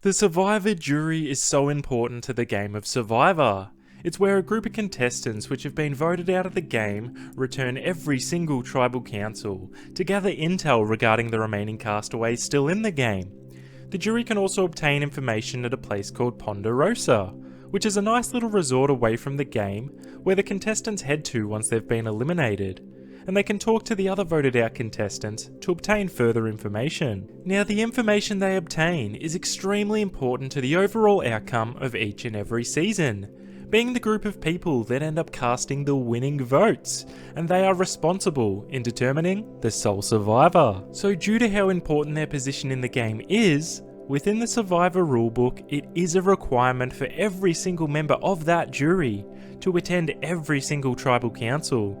The Survivor jury is so important to the game of Survivor. It's where a group of contestants which have been voted out of the game return every single tribal council to gather intel regarding the remaining castaways still in the game. The jury can also obtain information at a place called Ponderosa, which is a nice little resort away from the game where the contestants head to once they've been eliminated, and they can talk to the other voted out contestants to obtain further information. Now, the information they obtain is extremely important to the overall outcome of each and every season, being the group of people that end up casting the winning votes, and they are responsible in determining the sole survivor. So due to how important their position in the game is, within the Survivor Rulebook, it is a requirement for every single member of that jury to attend every single tribal council.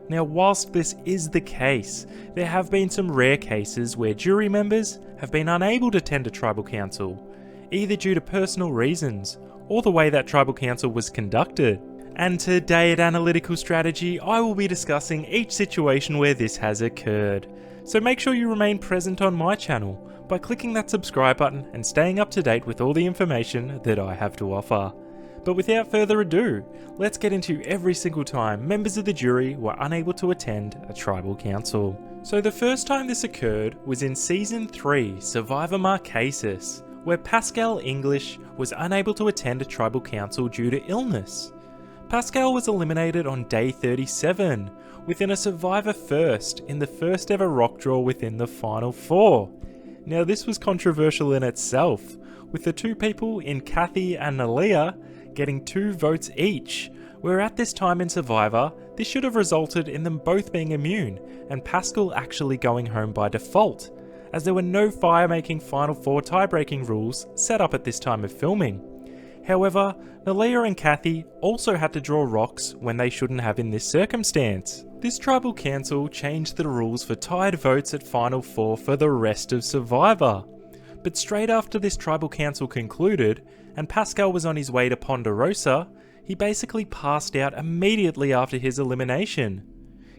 Now, whilst this is the case, there have been some rare cases where jury members have been unable to attend a tribal council, either due to personal reasons or the way that tribal council was conducted. And today at Analytical Strategy, I will be discussing each situation where this has occurred. So make sure you remain present on my channel by clicking that subscribe button and staying up to date with all the information that I have to offer. But without further ado, let's get into every single time members of the jury were unable to attend a tribal council. So the first time this occurred was in Season 3, Survivor Marquesas, where Paschal English was unable to attend a tribal council due to illness. Paschal was eliminated on day 37, within a survivor first in the first ever rock draw within the final 4. Now, this was controversial in itself, with the two people in Kathy and Nalia getting 2 votes each, where at this time in Survivor, this should have resulted in them both being immune and Paschal actually going home by default, as there were no fire-making Final 4 tie-breaking rules set up at this time of filming. However, Nalia and Kathy also had to draw rocks when they shouldn't have in this circumstance. This tribal council changed the rules for tied votes at Final 4 for the rest of Survivor. But straight after this tribal council concluded, and Paschal was on his way to Ponderosa, he basically passed out immediately after his elimination.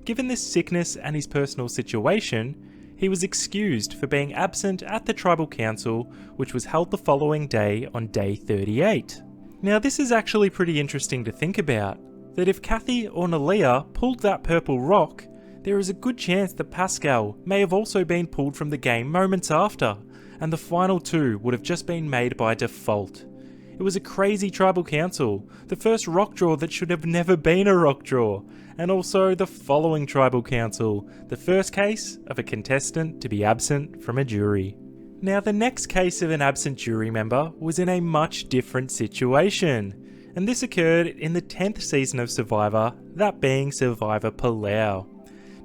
Given this sickness and his personal situation, he was excused for being absent at the tribal council, which was held the following day on day 38. Now, this is actually pretty interesting to think about, that if Kathy or Nalia pulled that purple rock, there is a good chance that Paschal may have also been pulled from the game moments after, and the final 2 would have just been made by default. It was a crazy tribal council, the first rock draw that should have never been a rock draw, and also the following tribal council, the first case of a contestant to be absent from a jury. Now, the next case of an absent jury member was in a much different situation, and this occurred in the 10th season of Survivor, that being Survivor Palau.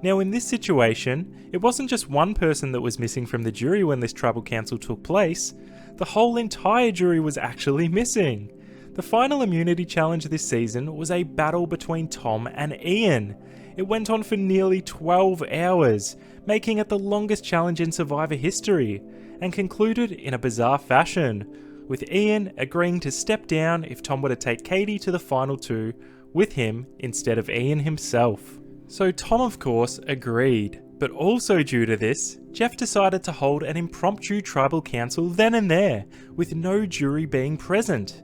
Now, in this situation, it wasn't just one person that was missing from the jury when this tribal council took place, the whole entire jury was actually missing. The final immunity challenge this season was a battle between Tom and Ian. It went on for nearly 12 hours, making it the longest challenge in Survivor history, and concluded in a bizarre fashion, with Ian agreeing to step down if Tom were to take Katie to the final 2 with him instead of Ian himself. So Tom, of course, agreed, but also due to this, Jeff decided to hold an impromptu tribal council then and there, with no jury being present.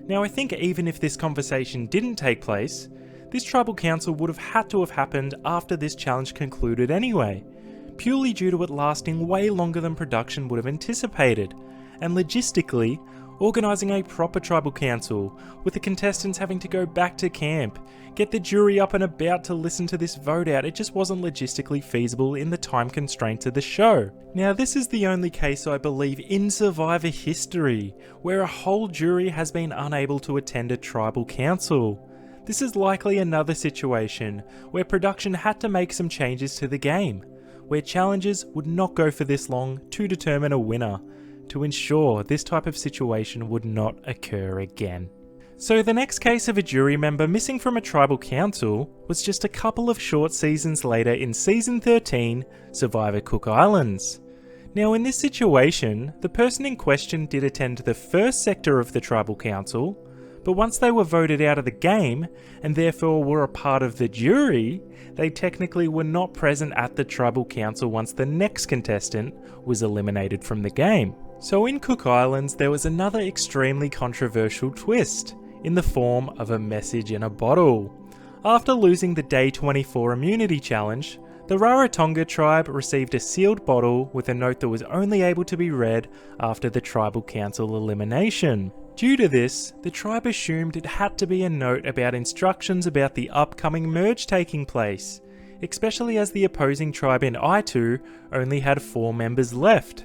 Now, I think even if this conversation didn't take place, this tribal council would have had to have happened after this challenge concluded anyway, purely due to it lasting way longer than production would have anticipated, and logistically, organising a proper tribal council, with the contestants having to go back to camp, get the jury up and about to listen to this vote out, it just wasn't logistically feasible in the time constraints of the show. Now, this is the only case I believe in Survivor history, where a whole jury has been unable to attend a tribal council. This is likely another situation where production had to make some changes to the game, where challenges would not go for this long to determine a winner, to ensure this type of situation would not occur again. So the next case of a jury member missing from a tribal council was just a couple of short seasons later in Season 13, Survivor Cook Islands. Now, in this situation, the person in question did attend the first sector of the tribal council, but once they were voted out of the game, and therefore were a part of the jury, they technically were not present at the tribal council once the next contestant was eliminated from the game. So in Cook Islands, there was another extremely controversial twist, in the form of a message in a bottle. After losing the Day 24 immunity challenge, the Rarotonga tribe received a sealed bottle with a note that was only able to be read after the tribal council elimination. Due to this, the tribe assumed it had to be a note about instructions about the upcoming merge taking place, especially as the opposing tribe in I2 only had 4 members left.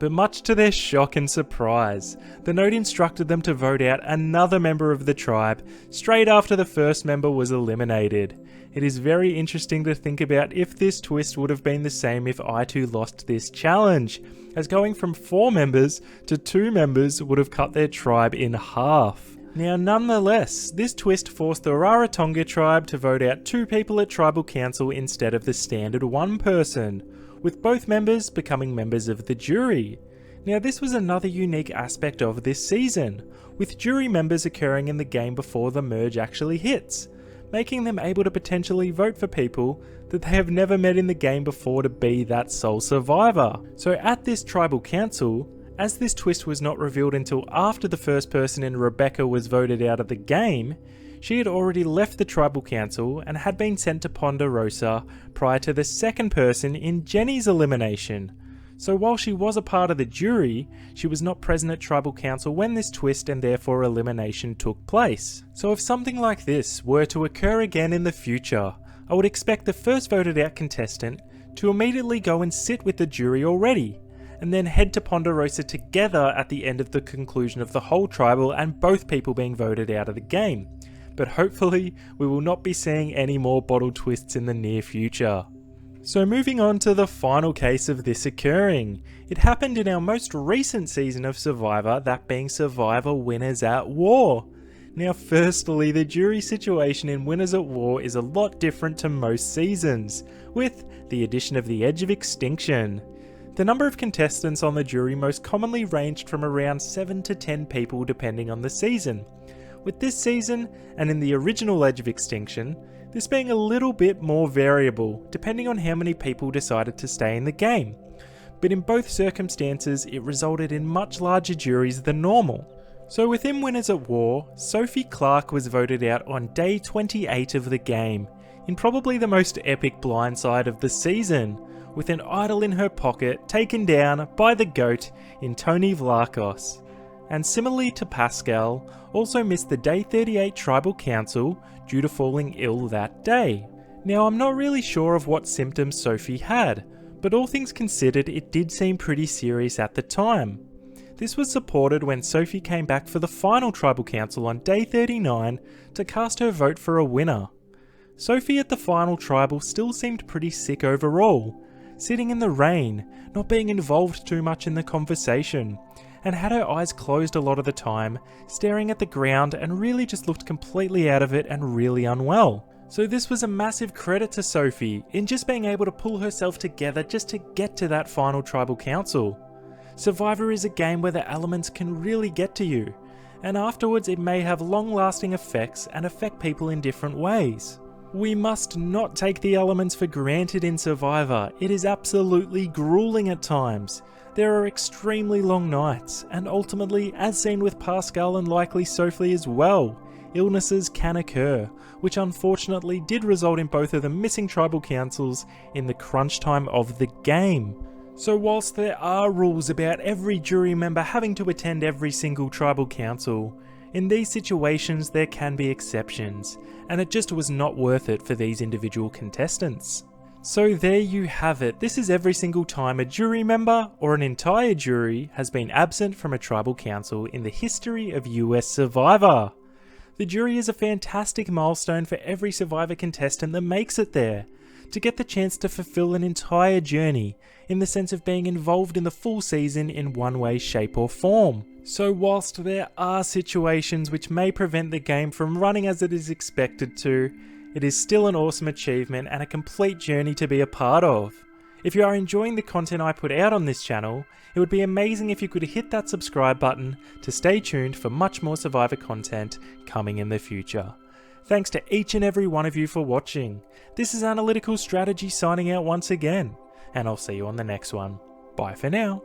But much to their shock and surprise, the note instructed them to vote out another member of the tribe straight after the first member was eliminated. It is very interesting to think about if this twist would have been the same if I2 lost this challenge, as going from 4 members to 2 members would have cut their tribe in half. Now nonetheless, this twist forced the Rarotonga tribe to vote out 2 people at Tribal Council instead of the standard 1 person, with both members becoming members of the jury. Now this was another unique aspect of this season, with jury members occurring in the game before the merge actually hits, making them able to potentially vote for people that they have never met in the game before to be that sole survivor. So at this tribal council, as this twist was not revealed until after the first person in Rebecca was voted out of the game, she had already left the tribal council and had been sent to Ponderosa prior to the second person in Jenny's elimination. So while she was a part of the jury, she was not present at tribal council when this twist and therefore elimination took place. So if something like this were to occur again in the future, I would expect the first voted out contestant to immediately go and sit with the jury already, and then head to Ponderosa together at the end of the conclusion of the whole tribal and both people being voted out of the game. But hopefully we will not be seeing any more bottle twists in the near future. So moving on to the final case of this occurring. It happened in our most recent season of Survivor, that being Survivor Winners at War. Now firstly, the jury situation in Winners at War is a lot different to most seasons, with the addition of the Edge of Extinction. The number of contestants on the jury most commonly ranged from around 7 to 10 people depending on the season. With this season, and in the original Edge of Extinction, this being a little bit more variable, depending on how many people decided to stay in the game. But in both circumstances, it resulted in much larger juries than normal. So within Winners at War, Sophie Clarke was voted out on day 28 of the game, in probably the most epic blindside of the season, with an idol in her pocket taken down by the GOAT in Tony Vlachos. And similarly to Paschal, also missed the Day 38 Tribal Council due to falling ill that day. Now I'm not really sure of what symptoms Sophie had, but all things considered it did seem pretty serious at the time. This was supported when Sophie came back for the final Tribal Council on Day 39 to cast her vote for a winner. Sophie at the final Tribal still seemed pretty sick overall, sitting in the rain, not being involved too much in the conversation, and had her eyes closed a lot of the time, staring at the ground and really just looked completely out of it and really unwell. So this was a massive credit to Sophie in just being able to pull herself together just to get to that final tribal council. Survivor is a game where the elements can really get to you, and afterwards it may have long-lasting effects and affect people in different ways. We must not take the elements for granted in Survivor. It is absolutely grueling at times. There are extremely long nights, and ultimately, as seen with Paschal and likely Sophie as well, illnesses can occur, which unfortunately did result in both of them missing tribal councils in the crunch time of the game. So whilst there are rules about every jury member having to attend every single tribal council, in these situations there can be exceptions, and it just was not worth it for these individual contestants. So there you have it. This is every single time a jury member or an entire jury has been absent from a tribal council in the history of US Survivor. The jury is a fantastic milestone for every Survivor contestant that makes it there, to get the chance to fulfill an entire journey in the sense of being involved in the full season in one way, shape or form. So whilst there are situations which may prevent the game from running as it is expected to, it is still an awesome achievement and a complete journey to be a part of. If you are enjoying the content I put out on this channel, it would be amazing if you could hit that subscribe button to stay tuned for much more Survivor content coming in the future. Thanks to each and every one of you for watching. This is Analytical Strategy signing out once again, and I'll see you on the next one. Bye for now.